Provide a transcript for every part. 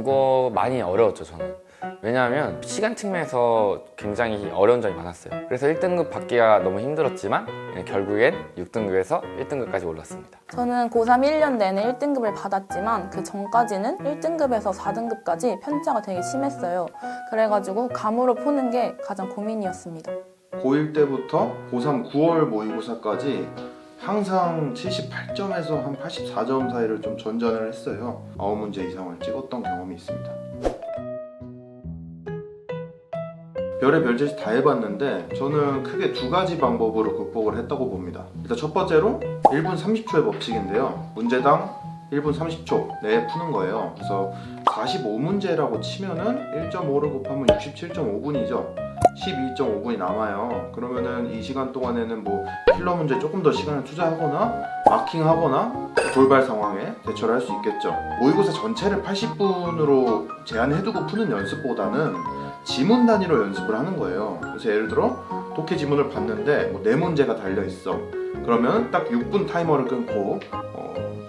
국어 많이 어려웠죠, 저는. 왜냐하면 시간 측면에서 굉장히 어려운 점이 많았어요. 그래서 1등급 받기가 너무 힘들었지만 결국엔 6등급에서 1등급까지 올랐습니다. 저는 고3 1년 내내 1등급을 받았지만 그 전까지는 1등급에서 4등급까지 편차가 되게 심했어요. 그래가지고 감으로 푸는 게 가장 고민이었습니다. 고1 때부터 고3 9월 모의고사까지 항상 78점에서 한 84점 사이를 좀 전전을 했어요. 9문제 이상을 찍었던 경험이 있습니다. 별의 별짓이 다 해봤는데 저는 크게 두 가지 방법으로 극복을 했다고 봅니다. 일단 첫 번째로 1분 30초의 법칙인데요. 문제당 1분 30초 내에 푸는 거예요. 그래서 45문제라고 치면은 1.5를 곱하면 67.5분이죠. 12.5분이 남아요. 그러면은 이 시간 동안에는 뭐 필러 문제 조금 더 시간을 투자하거나 마킹하거나 돌발 상황에 대처를 할 수 있겠죠. 모의고사 전체를 80분으로 제한해두고 푸는 연습보다는 지문 단위로 연습을 하는 거예요. 그래서 예를 들어 독해 지문을 봤는데 뭐 4문제가 달려있어. 그러면 딱 6분 타이머를 끊고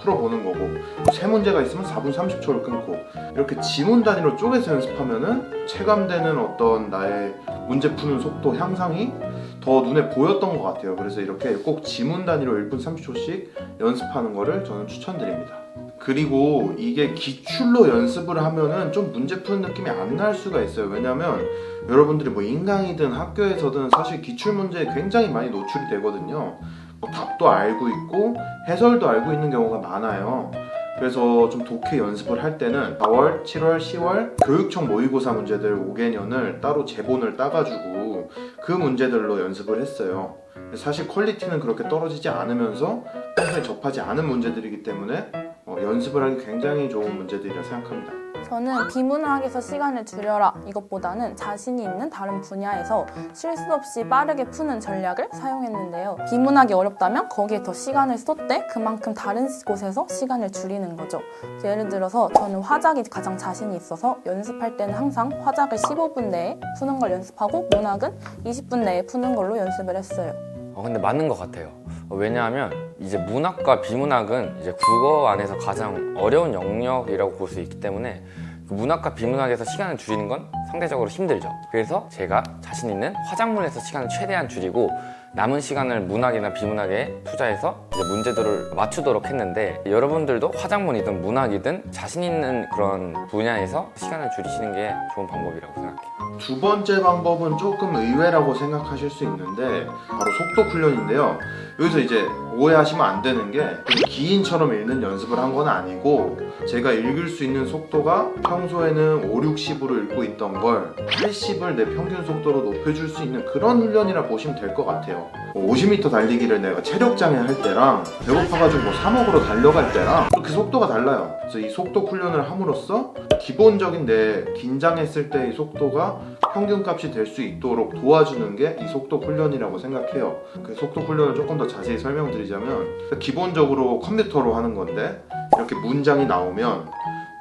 풀어보는 거고, 3문제가 있으면 4분 30초를 끊고, 이렇게 지문 단위로 쪼개서 연습하면은 체감되는 어떤 나의 문제 푸는 속도 향상이 더 눈에 보였던 것 같아요. 그래서 이렇게 꼭 지문 단위로 1분 30초씩 연습하는 거를 저는 추천드립니다. 그리고 이게 기출로 연습을 하면은 좀 문제 푸는 느낌이 안 날 수가 있어요. 왜냐면 여러분들이 뭐 인강이든 학교에서든 사실 기출 문제에 굉장히 많이 노출이 되거든요. 뭐 답도 알고 있고 해설도 알고 있는 경우가 많아요. 그래서 좀 독해 연습을 할 때는 4월, 7월, 10월 교육청 모의고사 문제들 5개년을 따로 제본을 따가지고 그 문제들로 연습을 했어요. 사실 퀄리티는 그렇게 떨어지지 않으면서 평소에 접하지 않은 문제들이기 때문에 연습을 하기 굉장히 좋은 문제들이라 생각합니다. 저는 비문학에서 시간을 줄여라 이것보다는 자신이 있는 다른 분야에서 실수 없이 빠르게 푸는 전략을 사용했는데요. 비문학이 어렵다면 거기에 더 시간을 쏟되 그만큼 다른 곳에서 시간을 줄이는 거죠. 예를 들어서 저는 화작이 가장 자신이 있어서 연습할 때는 항상 화작을 15분 내에 푸는 걸 연습하고 문학은 20분 내에 푸는 걸로 연습을 했어요. 근데 맞는 것 같아요. 왜냐하면 이제 문학과 비문학은 이제 국어 안에서 가장 어려운 영역이라고 볼 수 있기 때문에 그 문학과 비문학에서 시간을 줄이는 건 상대적으로 힘들죠. 그래서 제가 자신 있는 화작문에서 시간을 최대한 줄이고 남은 시간을 문학이나 비문학에 투자해서 이제 문제들을 맞추도록 했는데, 여러분들도 화작문이든 문학이든 자신 있는 그런 분야에서 시간을 줄이시는 게 좋은 방법이라고 생각해요. 두 번째 방법은 조금 의외라고 생각하실 수 있는데 바로 속독 훈련인데요. 여기서 이제 오해하시면 안 되는 게 기인처럼 읽는 연습을 한 건 아니고, 제가 읽을 수 있는 속도가 평소에는 5, 60으로 읽고 있던 걸 80을 내 평균 속도로 높여줄 수 있는 그런 훈련이라 보시면 될 것 같아요. 50m 달리기를 내가 체력장애 할 때랑 배고파가지고 뭐 3억으로 달려갈 때랑 그 속도가 달라요. 그래서 이 속도 훈련을 함으로써 기본적인 내 긴장했을 때의 속도가 평균값이 될 수 있도록 도와주는 게 이 속도 훈련이라고 생각해요. 그 속도 훈련을 조금 더 자세히 설명드리자면, 기본적으로 컴퓨터로 하는 건데 이렇게 문장이 나오면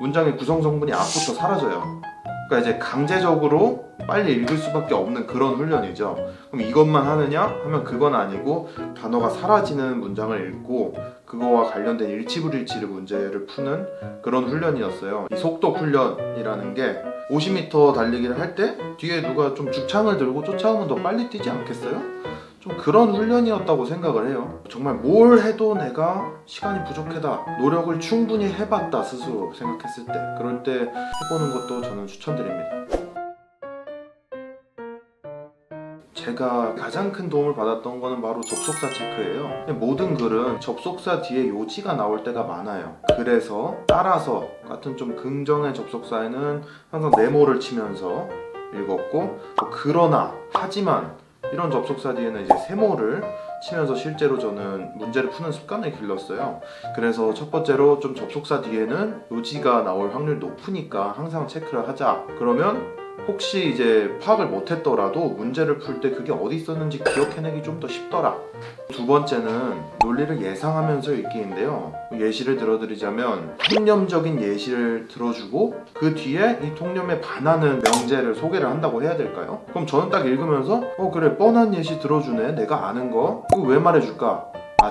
문장의 구성 성분이 앞부터 사라져요. 그러니까 이제 강제적으로 빨리 읽을 수밖에 없는 그런 훈련이죠. 그럼 이것만 하느냐 하면 그건 아니고, 단어가 사라지는 문장을 읽고 그거와 관련된 일치불일치를 문제를 푸는 그런 훈련이었어요. 이 속도 훈련이라는 게 50m 달리기를 할 때 뒤에 누가 좀 죽창을 들고 쫓아오면 더 빨리 뛰지 않겠어요? 좀 그런 훈련이었다고 생각을 해요. 정말 뭘 해도 내가 시간이 부족하다, 노력을 충분히 해봤다 스스로 생각했을 때, 그럴 때 해보는 것도 저는 추천드립니다. 제가 가장 큰 도움을 받았던 거는 바로 접속사 체크예요. 모든 글은 접속사 뒤에 요지가 나올 때가 많아요. 그래서 따라서 같은 좀 긍정의 접속사에는 항상 네모를 치면서 읽었고, 그러나, 하지만 이런 접속사 뒤에는 이제 세모를 치면서 실제로 저는 문제를 푸는 습관을 길렀어요. 그래서 첫 번째로 좀 접속사 뒤에는 요지가 나올 확률이 높으니까 항상 체크를 하자. 그러면 혹시 이제 파악을 못했더라도 문제를 풀 때 그게 어디 있었는지 기억해내기 좀 더 쉽더라. 두 번째는 논리를 예상하면서 읽기인데요. 예시를 들어드리자면 통념적인 예시를 들어주고 그 뒤에 이 통념에 반하는 명제를 소개를 한다고 해야 될까요? 그럼 저는 딱 읽으면서 그래, 뻔한 예시 들어주네, 내가 아는 거. 이거 왜 말해줄까?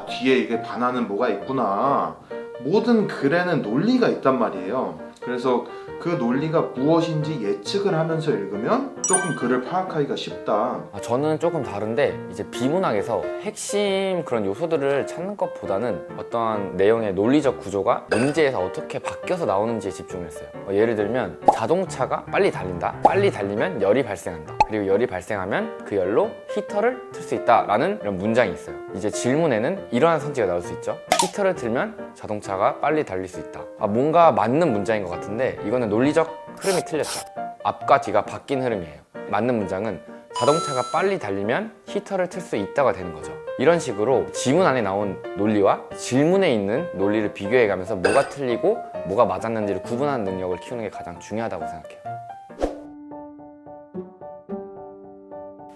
뒤에 이게 반하는 뭐가 있구나. 모든 글에는 논리가 있단 말이에요. 그래서 그 논리가 무엇인지 예측을 하면서 읽으면 조금 글을 파악하기가 쉽다. 저는 조금 다른데 이제 비문학에서 핵심 그런 요소들을 찾는 것보다는 어떠한 내용의 논리적 구조가 문제에서 어떻게 바뀌어서 나오는지에 집중을 했어요. 예를 들면 자동차가 빨리 달린다. 빨리 달리면 열이 발생한다. 그리고 열이 발생하면 그 열로 히터를 틀 수 있다라는 이런 문장이 있어요. 이제 질문에는 이러한 선지가 나올 수 있죠. 히터를 틀면 자동차가 빨리 달릴 수 있다. 뭔가 맞는 문장인 것 같은데 이거는 논리적 흐름이 틀렸죠. 앞과 뒤가 바뀐 흐름이에요. 맞는 문장은 자동차가 빨리 달리면 히터를 틀 수 있다가 되는 거죠. 이런 식으로 지문 안에 나온 논리와 질문에 있는 논리를 비교해가면서 뭐가 틀리고 뭐가 맞았는지를 구분하는 능력을 키우는 게 가장 중요하다고 생각해요.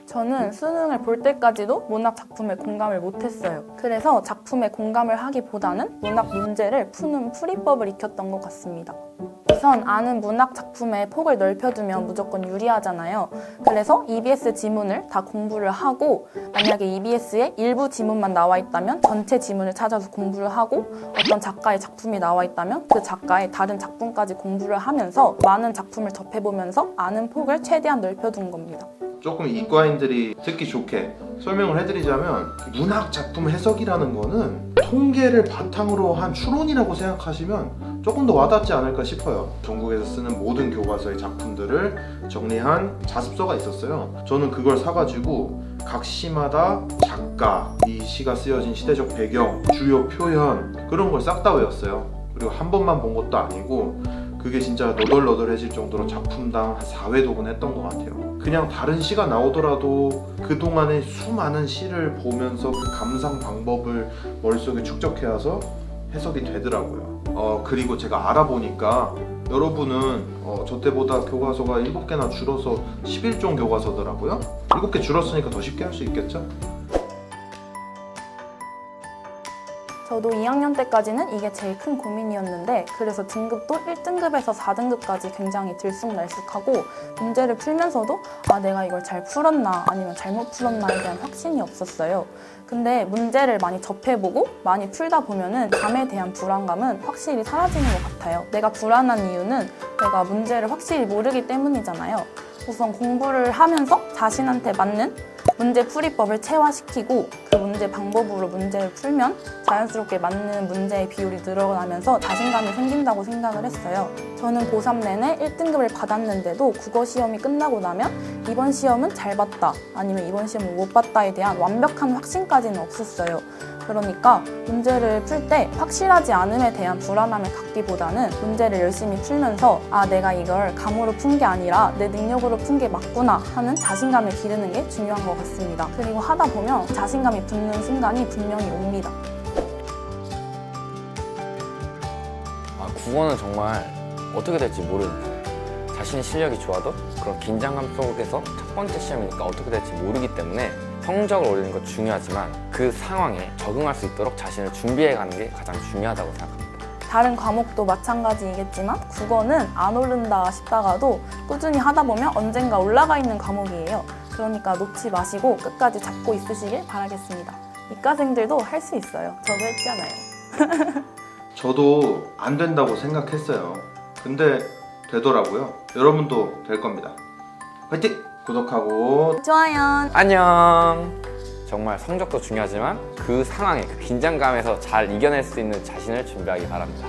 저는 수능을 볼 때까지도 문학 작품에 공감을 못했어요. 그래서 작품에 공감을 하기보다는 문학 문제를 푸는 풀이법을 익혔던 것 같습니다. 우선 아는 문학 작품의 폭을 넓혀두면 무조건 유리하잖아요. 그래서 EBS 지문을 다 공부를 하고 만약에 EBS에 일부 지문만 나와 있다면 전체 지문을 찾아서 공부를 하고 어떤 작가의 작품이 나와 있다면 그 작가의 다른 작품까지 공부를 하면서 많은 작품을 접해보면서 아는 폭을 최대한 넓혀둔 겁니다. 조금 이과인들이 듣기 좋게 설명을 해드리자면 문학 작품 해석이라는 거는 통계를 바탕으로 한 추론이라고 생각하시면 조금 더 와닿지 않을까 싶어요. 전국에서 쓰는 모든 교과서의 작품들을 정리한 자습서가 있었어요. 저는 그걸 사가지고 각 시마다 작가, 이 시가 쓰여진 시대적 배경, 주요 표현 그런 걸 싹 다 외웠어요. 그리고 한 번만 본 것도 아니고 그게 진짜 너덜너덜해질 정도로 작품당 한 4회독은 했던 것 같아요. 그냥 다른 시가 나오더라도 그동안의 수많은 시를 보면서 그 감상 방법을 머릿속에 축적해와서 해석이 되더라고요. 그리고 제가 알아보니까 여러분은 저 때보다 교과서가 7개나 줄어서 11종 교과서더라고요. 7개 줄었으니까 더 쉽게 할 수 있겠죠? 저도 2학년 때까지는 이게 제일 큰 고민이었는데 그래서 등급도 1등급에서 4등급까지 굉장히 들쑥날쑥하고 문제를 풀면서도 내가 이걸 잘 풀었나 아니면 잘못 풀었나에 대한 확신이 없었어요. 근데 문제를 많이 접해보고 많이 풀다 보면은 감에 대한 불안감은 확실히 사라지는 것 같아요. 내가 불안한 이유는 내가 문제를 확실히 모르기 때문이잖아요. 우선 공부를 하면서 자신한테 맞는 문제 풀이법을 체화시키고 그 문제 방법으로 문제를 풀면 자연스럽게 맞는 문제의 비율이 늘어나면서 자신감이 생긴다고 생각을 했어요. 저는 고3 내내 1등급을 받았는데도 국어 시험이 끝나고 나면 이번 시험은 잘 봤다 아니면 이번 시험은 못 봤다에 대한 완벽한 확신까지는 없었어요. 그러니까 문제를 풀 때 확실하지 않음에 대한 불안함을 갖기보다는 문제를 열심히 풀면서 내가 이걸 감으로 푼 게 아니라 내 능력으로 푼 게 맞구나 하는 자신감을 기르는 게 중요한 것 같습니다. 그리고 하다 보면 자신감이 붙는 순간이 분명히 옵니다. 국어는 정말 어떻게 될지 모르는 거예요. 자신의 실력이 좋아도 그런 긴장감 속에서 첫 번째 시험이니까 어떻게 될지 모르기 때문에 성적을 올리는 건 중요하지만 그 상황에 적응할 수 있도록 자신을 준비해가는 게 가장 중요하다고 생각합니다. 다른 과목도 마찬가지이겠지만 국어는 안 오른다 싶다가도 꾸준히 하다 보면 언젠가 올라가 있는 과목이에요. 그러니까 놓지 마시고 끝까지 잡고 있으시길 바라겠습니다. 이과생들도 할 수 있어요. 저도 했잖아요. 저도 안 된다고 생각했어요. 근데 되더라고요. 여러분도 될 겁니다. 화이팅! 구독하고 좋아요. 안녕. 정말 성적도 중요하지만 그 상황에 그 긴장감에서 잘 이겨낼 수 있는 자신을 준비하기 바랍니다.